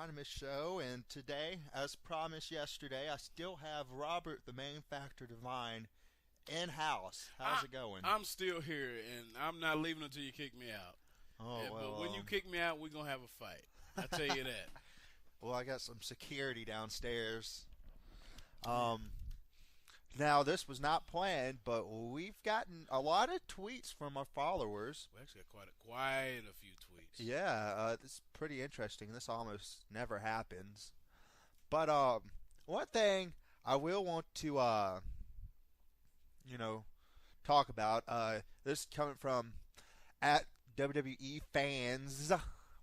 anonymous show, and today, as promised yesterday, I still have Robert, the main factor divine, in house. How's it going? I'm still here, and I'm not leaving until you kick me out. Oh well. But when you kick me out, we're gonna have a fight. I tell you that. Well, I got some security downstairs. Now this was not planned, but we've gotten a lot of tweets from our followers. We actually got quite a few tweets. Yeah, this is pretty interesting. This almost never happens. But one thing I will want to talk about. This is coming from at WWE fans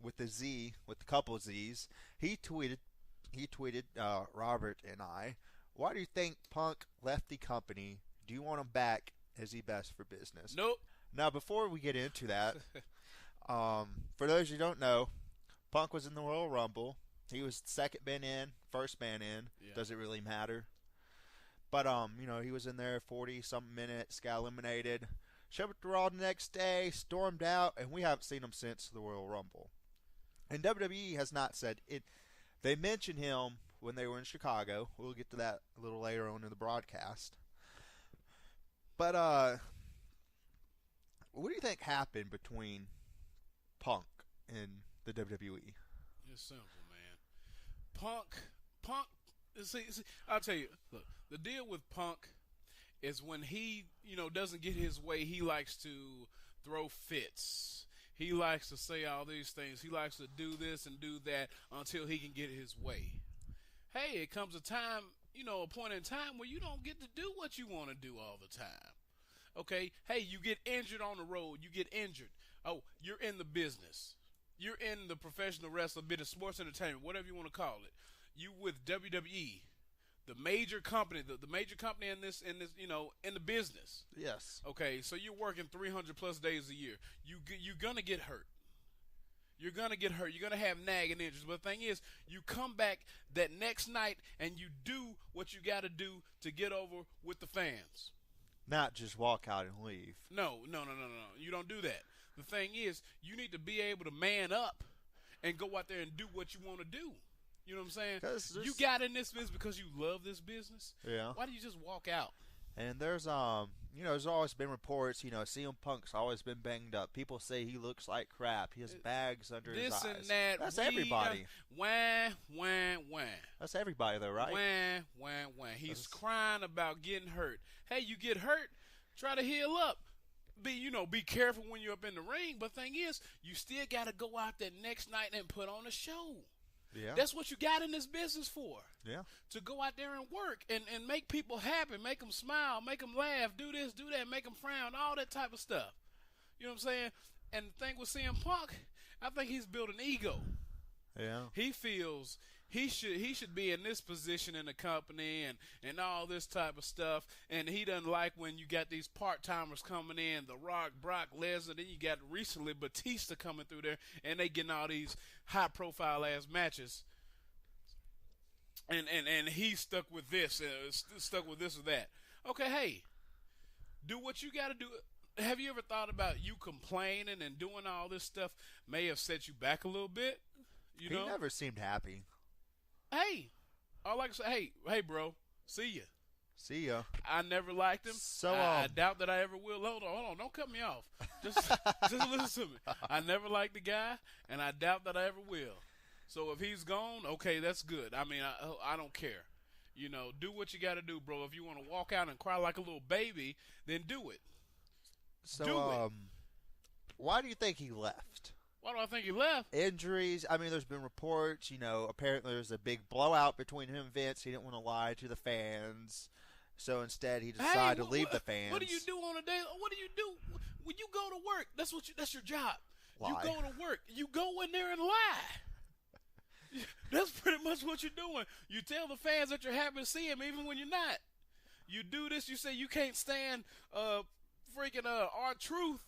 with a Z, with a couple of Z's. He tweeted Robert and I. Why do you think Punk left the company? Do you want him back? Is he best for business? Nope. Now, before we get into that, for those who don't know, Punk was in the Royal Rumble. He was second man in, first man in. Yeah. Doesn't really matter. But he was in there 40-something minutes, got eliminated. Showed up to Raw the next day, stormed out, and we haven't seen him since the Royal Rumble. And WWE has not said it. They mentioned him when they were in Chicago. We'll get to that a little later on in the broadcast. But what do you think happened between Punk and the WWE? It's simple, man. Punk. See, I'll tell you. Look, the deal with Punk is when he, doesn't get his way, he likes to throw fits. He likes to say all these things. He likes to do this and do that until he can get his way. Hey, it comes a time, a point in time where you don't get to do what you want to do all the time. Okay? Hey, you get injured on the road. You get injured. Oh, you're in the business. You're in the professional wrestling, bit of sports entertainment, whatever you want to call it. You with WWE, the major company, the major company in this, in the business. Yes. Okay, so you're working 300 plus days a year. You're gonna get hurt. You're going to get hurt. You're going to have nagging injuries. But the thing is, you come back that next night and you do what you got to do to get over with the fans. Not just walk out and leave. No. You don't do that. The thing is, you need to be able to man up and go out there and do what you want to do. You know what I'm saying? You got in this business because you love this business. Yeah. Why do you just walk out? And there's there's always been reports, CM Punk's always been banged up. People say he looks like crap. He has bags under his eyes. This and that. That's everybody. Wah. That's everybody though, right? Wah. He's crying about getting hurt. Hey, you get hurt, try to heal up. Be careful when you're up in the ring. But the thing is, you still got to go out there next night and put on a show. Yeah. That's what you got in this business for. Yeah. To go out there and work and make people happy, make them smile, make them laugh, do this, do that, make them frown, all that type of stuff. You know what I'm saying? And the thing with CM Punk, I think he's built an ego. Yeah. He feels he should be in this position in the company and all this type of stuff. And he doesn't like when you got these part-timers coming in, The Rock, Brock Lesnar. Then you got recently Batista coming through there, and they getting all these high-profile ass matches. And he's stuck with this, stuck with this or that. Okay, hey, do what you got to do. Have you ever thought about you complaining and doing all this stuff may have set you back a little bit? He never seemed happy. Hey, all I can say, hey, bro, see ya. See ya. I never liked him. So I doubt that I ever will. Hold on, don't cut me off. Just listen to me. I never liked the guy, and I doubt that I ever will. So if he's gone, okay, that's good. I mean, I don't care. Do what you got to do, bro. If you want to walk out and cry like a little baby, then do it. So, why do you think he left? Why do I think he left? Injuries. I mean, there's been reports, apparently there's a big blowout between him and Vince. He didn't want to lie to the fans. So instead, he decided to leave the fans. What do you do on a day? What do you do when you go to work? That's your job. Lie. You go to work. You go in there and lie. That's pretty much what you're doing. You tell the fans that you're happy to see him even when you're not. You do this. You say you can't stand freaking R-Truth,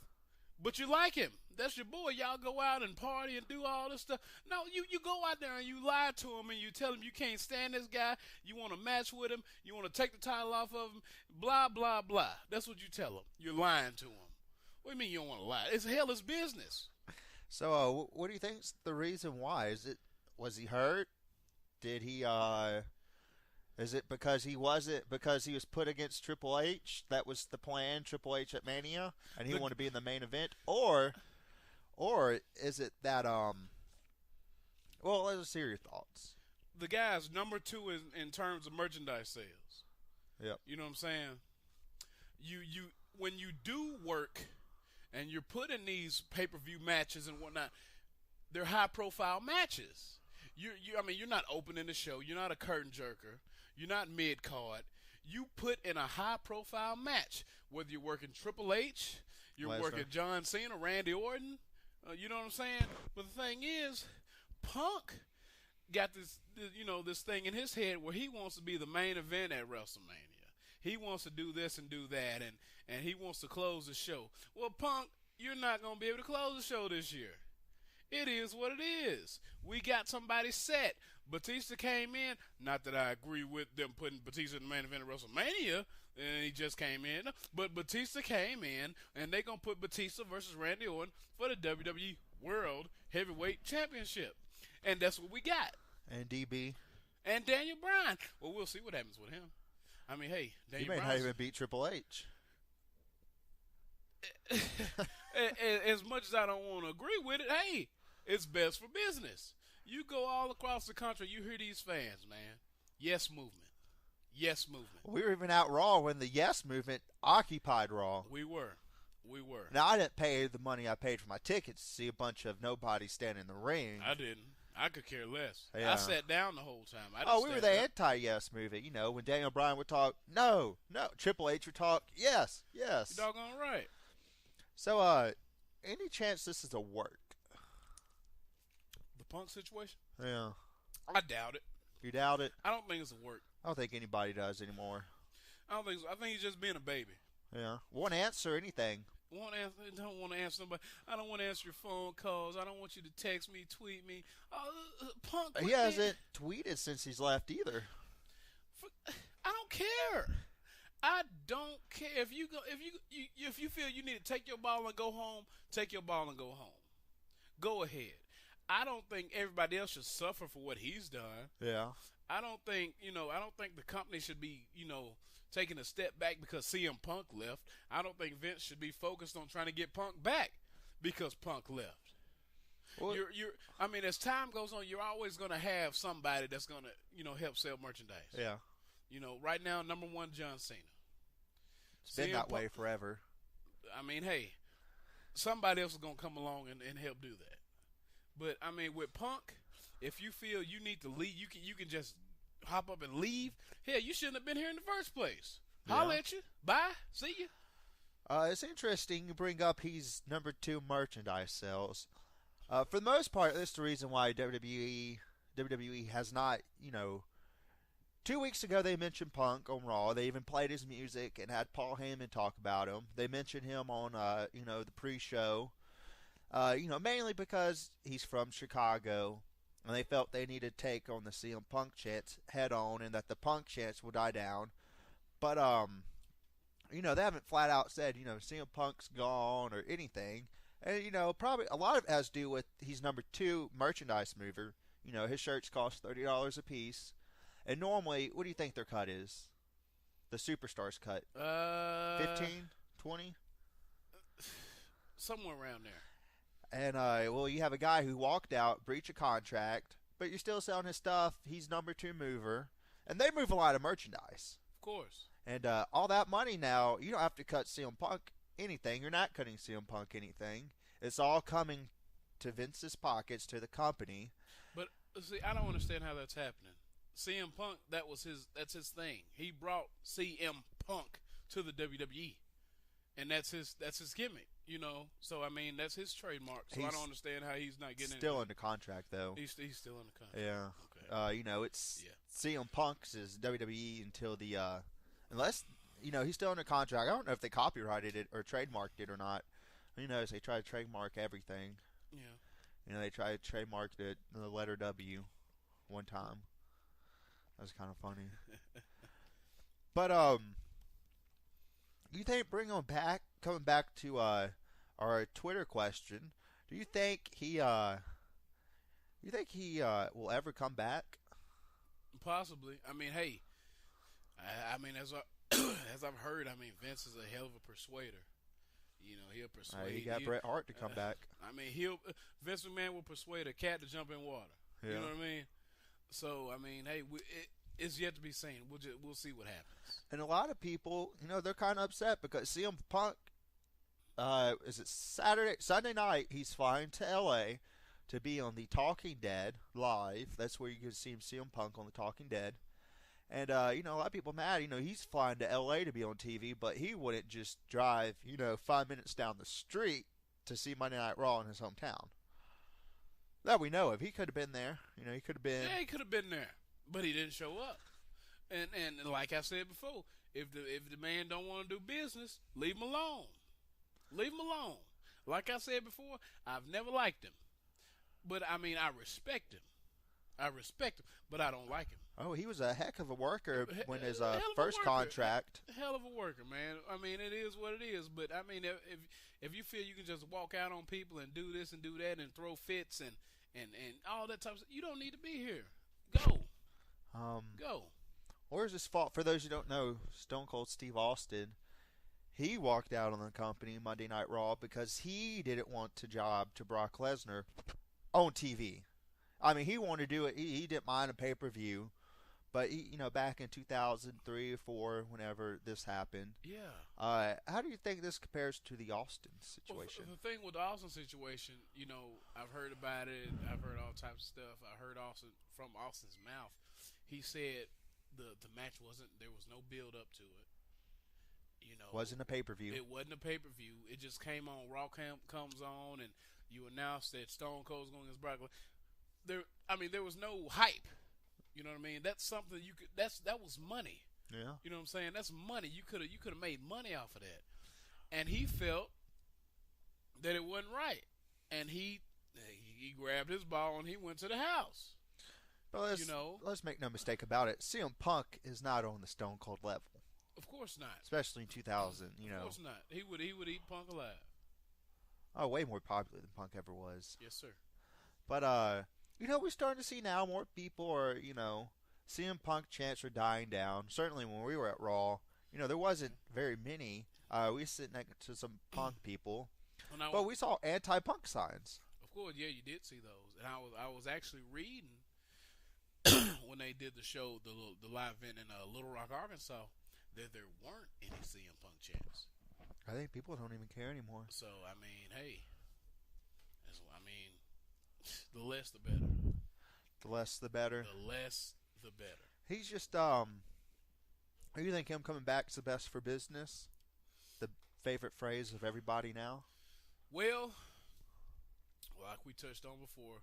but you like him. That's your boy. Y'all go out and party and do all this stuff. No, you go out there and you lie to him and you tell him you can't stand this guy. You want to match with him. You want to take the title off of him. Blah, blah, blah. That's what you tell him. You're lying to him. What do you mean you don't want to lie? It's hell is business. So what do you think's the reason why? Is it Was he hurt? Did he? Is it because he was put against Triple H? That was the plan, Triple H at Mania, and he wanted to be in the main event, or is it that Well, let's hear your thoughts. The guy's number 2 in terms of merchandise sales. Yep. You know what I'm saying? You when you do work and you're put in these pay-per-view matches and whatnot, they're high-profile matches. You're not opening the show. You're not a curtain jerker. You're not mid-card. You put in a high-profile match, whether you're working Triple H, you're working John Cena, Randy Orton. You know what I'm saying? But the thing is, Punk got this thing in his head where he wants to be the main event at WrestleMania. He wants to do this and do that, and he wants to close the show. Well, Punk, you're not going to be able to close the show this year. It is what it is. We got somebody set. Batista came in. Not that I agree with them putting Batista in the main event of WrestleMania, and he just came in. But Batista came in, and they're going to put Batista versus Randy Orton for the WWE World Heavyweight Championship. And that's what we got. And DB. And Daniel Bryan. Well, we'll see what happens with him. I mean, hey, Daniel Bryan. He may not even beat Triple H. As much as I don't want to agree with it, hey, it's best for business. You go all across the country, you hear these fans, man. Yes movement. Yes movement. We were even out Raw when the Yes movement occupied Raw. We were. Now, I didn't pay the money I paid for my tickets to see a bunch of nobody stand in the ring. I didn't. I could care less. Yeah. I sat down the whole time. We were the anti-Yes movement. You know, when Daniel Bryan would talk, no. Triple H would talk, yes. You're doggone right. So, any chance this is a work? The Punk situation? Yeah. I doubt it. You doubt it? I don't think it's a work. I don't think anybody does anymore. I don't think so. I think he's just being a baby. Yeah. Won't answer anything. Don't want to answer somebody. I don't want to answer your phone calls. I don't want you to text me, tweet me. Punk. He hasn't tweeted since he's left either. I don't care. I don't care if you feel you need to take your ball and go home. Take your ball and go home. Go ahead. I don't think everybody else should suffer for what he's done. Yeah. I don't think the company should be taking a step back because CM Punk left. I don't think Vince should be focused on trying to get Punk back because Punk left. Well, as time goes on, you're always going to have somebody that's going to, help sell merchandise. Yeah. Right now, number 1, John Cena. It's been that way forever. I mean, hey, somebody else is going to come along and help do that. But, with Punk, if you feel you need to leave, you can just hop up and leave. Hell, you shouldn't have been here in the first place. Holla at you. Bye. See you. It's interesting you bring up he's number 2 merchandise sales. For the most part, that's the reason why WWE has not, 2 weeks ago they mentioned Punk on Raw. They even played his music and had Paul Heyman talk about him. They mentioned him on, the pre-show. Mainly because he's from Chicago. And they felt they needed to take on the CM Punk chants head on and that the Punk chants will die down. But, they haven't flat out said, CM Punk's gone or anything. And, probably a lot of it has to do with he's number 2 merchandise mover. His shirts cost $30 a piece. And normally, what do you think their cut is? The Superstars cut? 15? 20? Somewhere around there. And, you have a guy who walked out, breached a contract, but you're still selling his stuff. He's number 2 mover. And they move a lot of merchandise. Of course. And all that money now, you don't have to cut CM Punk anything. You're not cutting CM Punk anything. It's all coming to Vince's pockets, to the company. But, see, I don't understand how that's happening. CM Punk, that's his thing. He brought CM Punk to the WWE. And that's his gimmick. So that's his trademark. So I don't understand how he's not getting still under contract though. He's still under contract. Yeah. Okay. It's CM Punk's is WWE until the unless he's still under contract. I don't know if they copyrighted it or trademarked it or not. Who knows? They try to trademark everything. Yeah. They tried to trademark the letter W one time. That was kind of funny. But you think coming back to our Twitter question, do you think he You think he will ever come back? Possibly. I mean, hey, I mean, as as I've heard, I mean, Vince is a hell of a persuader. You know, he'll persuade. He got Bret Hart to come back. I mean, Vince McMahon will persuade a cat to jump in water. Yeah. You know what I mean? So, I mean, hey, it's yet to be seen. We'll see what happens. And a lot of people, they're kind of upset because CM Punk, is it Sunday night, he's flying to L.A. to be on the Talking Dead live. That's where you can see CM Punk on the Talking Dead. And, a lot of people mad. He's flying to L.A. to be on TV, but he wouldn't just drive, 5 minutes down the street to see Monday Night Raw in his hometown. That we know of. He could have been there. He could have been. Yeah, he could have been there, but he didn't show up. And like I said before, if the man don't want to do business, leave him alone. Leave him alone. Like I said before, I've never liked him, but I mean I respect him. But I don't like him. Oh, he was a heck of a worker when his first worker. contract. Hell of a worker, man. I mean, it is what it is. But I mean, if you feel you can just walk out on people and do this and do that and throw fits and all that type of stuff, you don't need to be here. Go. Go. Or is this fault? For those who don't know, Stone Cold Steve Austin, he walked out on the company Monday Night Raw because he didn't want to job to Brock Lesnar on TV. I mean, he wanted to do it. He didn't mind a pay-per-view. But, back in 2003 or 4, whenever this happened. Yeah. How do you think this compares to the Austin situation? Well, the thing with the Austin situation, I've heard about it. I've heard all types of stuff. I heard from Austin's mouth. He said the match there was no build-up to it. Wasn't a pay-per-view. It wasn't a pay-per-view. It just came on. Raw comes on, and you announced that Stone Cold's going against Brock. There was no hype. You know what I mean? That's something that was money. Yeah. You know what I'm saying? That's money. You could have made money off of that. And he felt that it wasn't right. And he grabbed his ball and he went to the house. But let's make no mistake about it. CM Punk is not on the Stone Cold level. Of course not. Especially in 2000, Of course not. He would eat Punk alive. Oh, way more popular than Punk ever was. Yes, sir. But we're starting to see now more people are, CM Punk chants are dying down. Certainly when we were at Raw, there wasn't very many. We sit next to some Punk people, but we saw anti-Punk signs. Of course, yeah, you did see those. And I was actually reading when they did the show, the live event in Little Rock, Arkansas, that there weren't any CM Punk chants. I think people don't even care anymore. So I mean, hey, the less the better. The less the better. The less the better. He's just you think him coming back is the best for business? The favorite phrase of everybody now? Well, like we touched on before,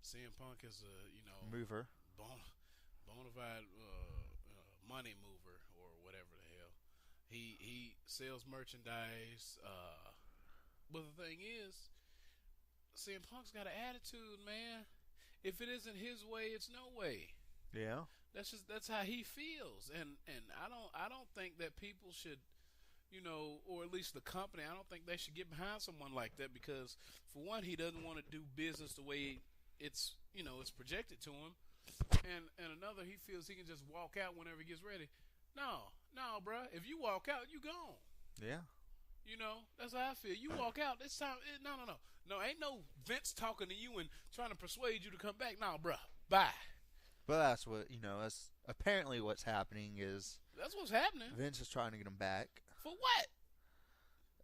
CM Punk is a mover, bona fide money mover or whatever the hell. He sells merchandise. But the thing is, CM Punk's got an attitude, man. If it isn't his way, it's no way. Yeah. That's how he feels, and I don't think that people should, or at least the company, I don't think they should get behind someone like that because, for one, he doesn't want to do business the way it's projected to him, and another, he feels he can just walk out whenever he gets ready. No, bruh. If you walk out, you gone. Yeah. That's how I feel. You walk out, it's time. No, ain't no Vince talking to you and trying to persuade you to come back. No, bruh. Bye. But that's what, that's apparently what's happening is... That's what's happening. Vince is trying to get him back. For what?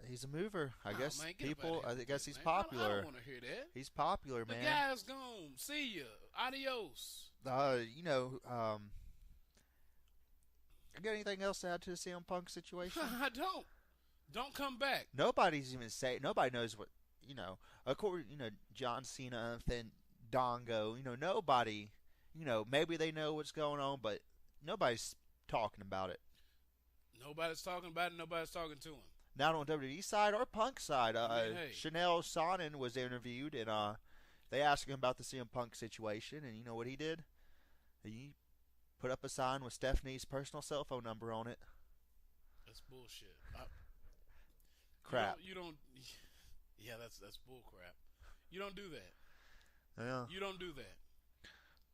He's a mover. I guess man, people, I guess he's man. popular. I don't want to hear that. He's popular, man. The guy's gone. See ya. Adios. You got anything else to add to the CM Punk situation? I don't. Don't come back. Nobody's even saying. Nobody knows what Of course, John Cena, Fandango. Nobody. Maybe they know what's going on, but nobody's talking about it. Nobody's talking about it. Nobody's talking to him. Not on WWE side or Punk side. Hey. Chanel Sonnen was interviewed, and they asked him about the CM Punk situation, and you know what he did? He put up a sign with Stephanie's personal cell phone number on it. That's bullshit. Crap. You don't. Yeah, that's bull crap. You don't do that. Yeah. You don't do that.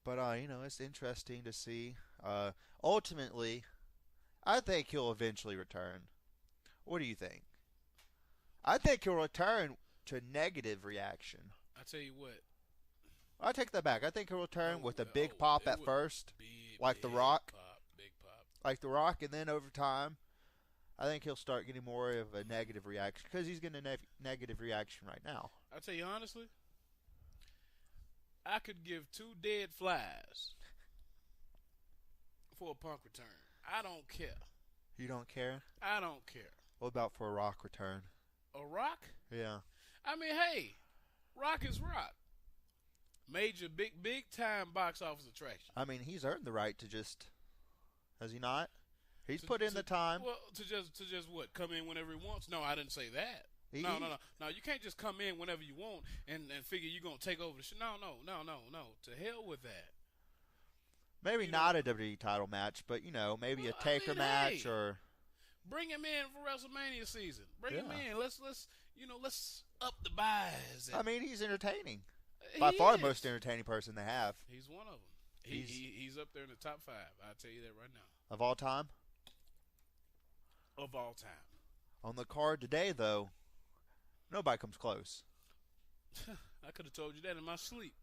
But it's interesting to see. Ultimately, I think he'll eventually return. What do you think? I think he'll return to negative reaction. I tell you what. I take that back. I think he'll return with a big Oh, pop it at would first, like The big Rock, pop, big pop. and then over time, I think he'll start getting more of a negative reaction because he's getting a negative reaction right now. I tell you honestly, I could give 2 dead flies for a Punk return. I don't care. You don't care? I don't care. What about for a Rock return? A Rock? Yeah. I mean, hey, Rock is Rock. Major, big time box office attraction. I mean, he's earned the right to just, has he not? He's put in the time. Well, to just what? Come in whenever he wants? No, I didn't say that. No. You can't just come in whenever you want and figure you're gonna take over the show. No. To hell with that. Maybe not a WWE title match, but maybe a Taker match or. Bring him in for WrestleMania season. Bring him in. Let's up the buys. I mean, he's entertaining. By far the most entertaining person they have. He's one of them. He's up there in the top 5. I'll tell you that right now. Of all time? Of all time. On the card today, though, nobody comes close. I could have told you that in my sleep.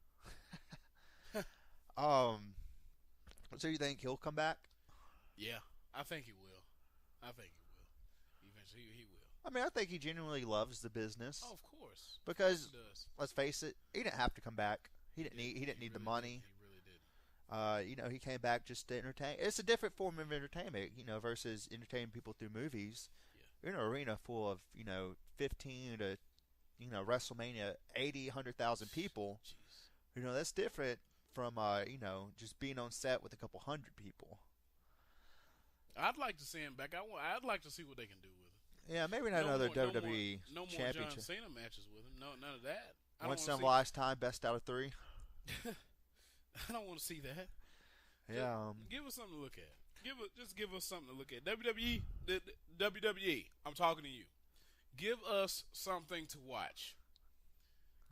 So you think he'll come back? Yeah, I think he will. Eventually, he will. I mean, I think he genuinely loves the business. Oh, of course. Because let's face it, he didn't have to come back. He didn't need the money. He really did. He came back just to entertain. It's a different form of entertainment, versus entertaining people through movies. Yeah. You're in an arena full of, 15 to, WrestleMania, 80, 100,000 people. Jeez. That's different from, just being on set with a couple hundred people. I'd like to see him back. I'd like to see what they can do with him. Yeah, maybe not another WWE no more championship. John Cena matches with him. No, none of that. Once in a lifetime, best out of 3. I don't want to see that. Yeah. Give us something to look at. Give us something to look at. WWE. I'm talking to you. Give us something to watch.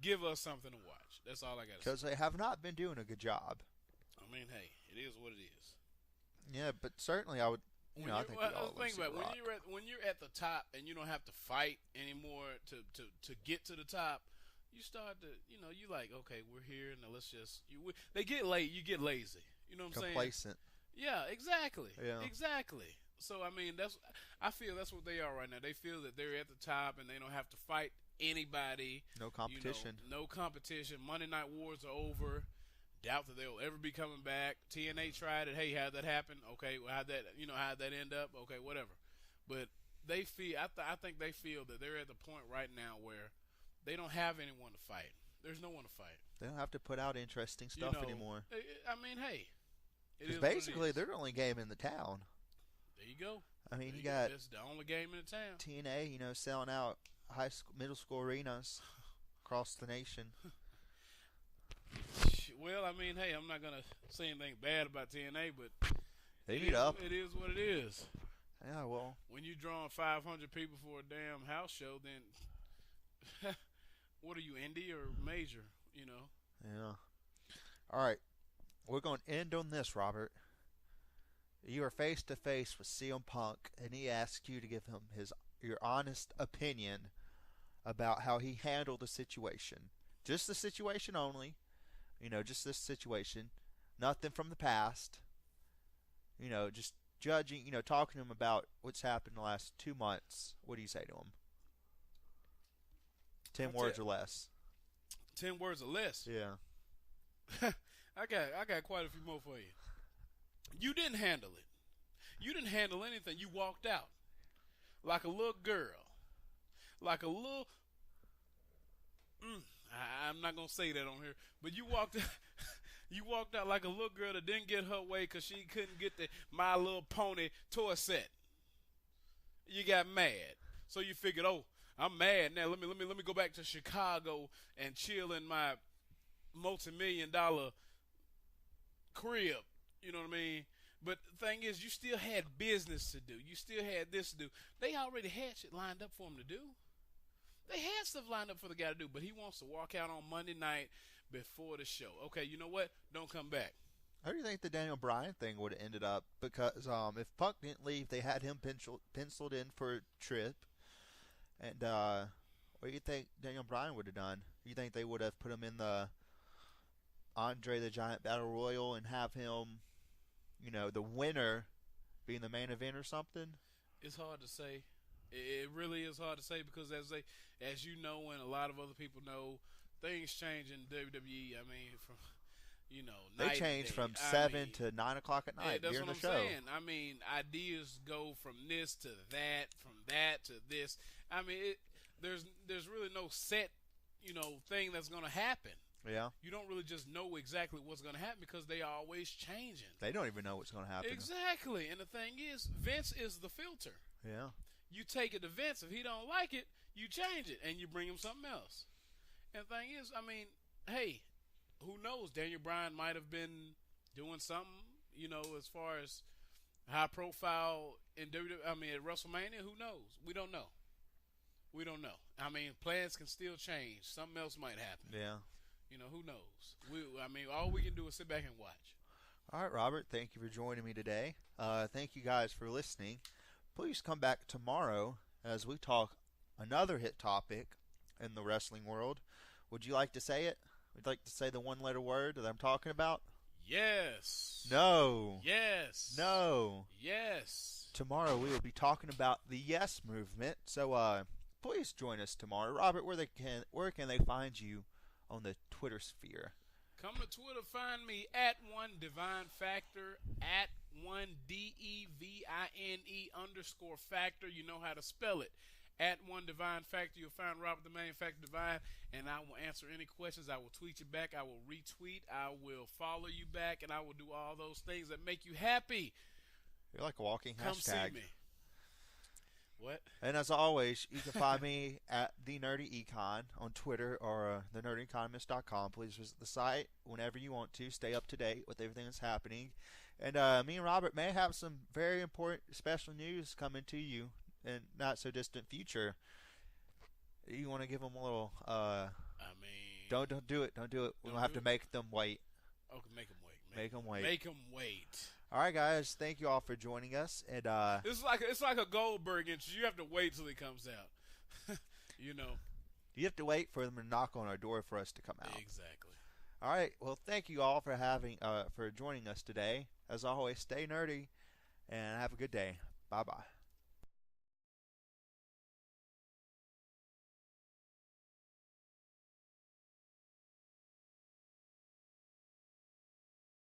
Give us something to watch. That's all I got to say. Because they have not been doing a good job. I mean, hey, it is what it is. Yeah, but certainly I would. I think think about it. When you're at the top and you don't have to fight anymore to get to the top, you start to you like, okay, we're here now. Let's just they get late. You get lazy. You know what I'm saying? Complacent. Yeah, exactly. Yeah. Exactly. So I mean, I feel that's what they are right now. They feel that they're at the top and they don't have to fight anybody. No competition. No competition. Monday Night Wars are over. Doubt that they'll ever be coming back. TNA tried it. Hey, how'd that happen? Okay, well, how'd that end up? Okay, whatever. But they feel. I think they feel that they're at the point right now where they don't have anyone to fight. There's no one to fight. They don't have to put out interesting stuff anymore. I mean, hey, basically they're the only game in the town. There you go. I mean, you got it's the only game in the town. TNA, selling out high school, middle school arenas across the nation. Well, I mean, hey, I'm not gonna say anything bad about TNA, but they need up. It is what it is. Yeah, well, when you're drawing 500 people for a damn house show, then what are you, indie or major? Yeah. All right, we're going to end on this, Robert. You are face to face with CM Punk, and he asks you to give him your honest opinion about how he handled the situation. Just the situation only. Just this situation. Nothing from the past. Just judging, talking to him about what's happened in the last 2 months. What do you say to him? 10 words or less. 10 words or less? Yeah. I got quite a few more for you. You didn't handle it. You didn't handle anything. You walked out like a little girl. Like a little... I'm not going to say that on here, but you walked out like a little girl that didn't get her way because she couldn't get the My Little Pony toy set. You got mad. So you figured, oh, I'm mad now. Let me go back to Chicago and chill in my multi-million-dollar crib. You know what I mean? But the thing is, you still had business to do. You still had this to do. They already had shit lined up for him to do. They had stuff lined up for the guy to do, but he wants to walk out on Monday night before the show. Okay, you know what? Don't come back. How do you think the Daniel Bryan thing would have ended up? Because if Punk didn't leave, they had him penciled in for a trip. And what do you think Daniel Bryan would have done? You think they would have put him in the Andre the Giant Battle Royal and have him, the winner being the main event or something? It's hard to say. It really is hard to say because as you know, and a lot of other people know, things change in WWE. I mean, from they change from 7 to 9 o'clock at night that's during what the I'm show. saying. I mean, ideas go from this to that, from that to this. I mean, there's really no set, thing that's going to happen. Yeah. You don't really just know exactly what's going to happen because they are always changing. They don't even know what's going to happen. Exactly. And the thing is, Vince is the filter. Yeah. You take it to Vince. If he don't like it, you change it and you bring him something else. And the thing is, I mean, hey, who knows? Daniel Bryan might have been doing something, as far as high profile in WWE. I mean, at WrestleMania, who knows? We don't know. We don't know. I mean, plans can still change. Something else might happen. Yeah. Who knows? All we can do is sit back and watch. All right, Robert, thank you for joining me today. Thank you guys for listening. Please come back tomorrow as we talk another hit topic in the wrestling world. Would you like to say it? Would you like to say the one-letter word that I'm talking about? Yes. No. Yes. No. Yes. Tomorrow we will be talking about the Yes Movement. So please join us tomorrow. Robert, where can they find you on the Twitter sphere? Come to Twitter, find me at @1DivineFactor, at 1DEVINE_factor. You know how to spell it. At 1DivineFactor, you'll find Robert the Man Factor Divine, and I will answer any questions. I will tweet you back. I will retweet. I will follow you back, and I will do all those things that make you happy. You're like a walking Come hashtag. see me. What? And as always, you can find me at The Nerdy Econ on Twitter or thenerdyeconomist.com. Please visit the site whenever you want to. Stay up to date with everything that's happening. And me and Robert may have some very important special news coming to you in not so distant future. You want to give them a little? Don't do it. Don't do it. We'll have to make them wait. Okay, make them wait. Make them wait. Make them wait. All right, guys. Thank you all for joining us. And it's like a Goldberg interview. You have to wait till he comes out. You have to wait for them to knock on our door for us to come out. Exactly. All right. Well, thank you all for joining us today. As always, stay nerdy and have a good day. Bye bye.